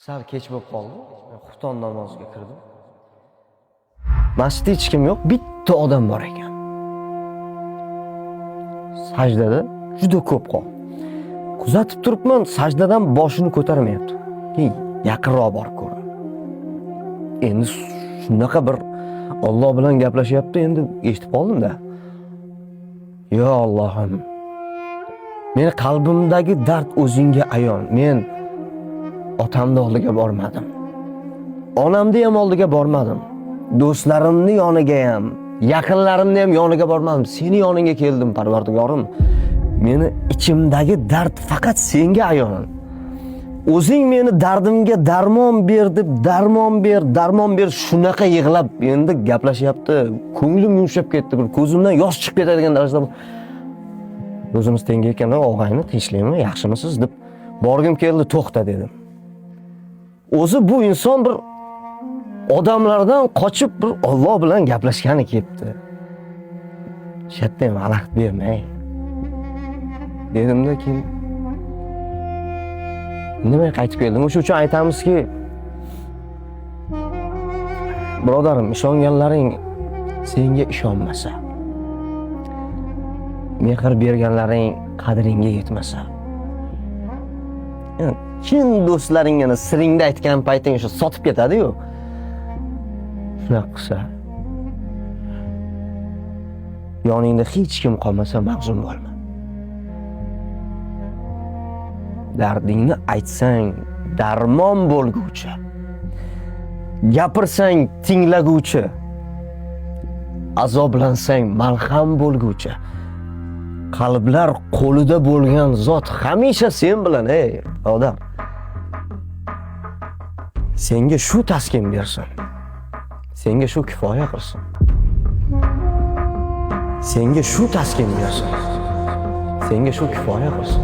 Sal kech bo'lib qoldi. Xufton namoziga kirdim. Masjidda hech kim yo'q, bitta odam bor ekan. Sajdada juda ko'p qol. Kuzatib turibman, sajdadan boshini ko'tarmayapti. Yaqinroq borib ko'raman. Endi shunaqa bir Alloh bilan gaplashyapti, endi eshitib qoldim-da. Yo Allohim. Meni qalbimdagi dard o'zingga ayon. Men otamning oldiga bormadim. Onamning ham oldiga bormadim. Do'stlarimning yoniga ham, yaqinlarimning ham yoniga bormadim. Seni yoningga keldim, Parvardigorim. Meni ichimdagi dard faqat senga ayon. O'zing meni dardimga darmon ber deb, darmon ber shunaqa yig'lab endi gaplashyapti. Ko'nglim yumshab ketdi, bir ko'zimdan yosh chiqib ketadigan darajada. O'zimiz tengi ekanlar, og'ayni, tinchlikmi, yaxshimisiz deb borgim keldi, to'xta dedim. O'zi bu inson bir odamlardan qochib bir Alloh bilan gaplashgani kelibdi. Shatdan xalaqit bermay. Dedimda keyin nima qaytib keldim. O'sha uchun aytamizki, birodarim, ishonganlaring senga ishonmasa, mehr berganlaring qadringga yetmasa, chin do'stlaringni siringda aytgan payting o'sha sotib ketadi-yu. Shunaqa qilsa, yoningda hech kim qolmasa mahzun bo'lma. Dardingni aytsang darmon bo'lguvchi, gapirsang tinglaguvchi, azoblansang malham bo'lguvchi, qalblar qo'lida bo'lgan zot hamisha sen bilan, ey odam. Senga shu taskin bersin. Senga shu kifoya qilsin. Senga shu taskin bersin. Senga shu kifoya qilsin.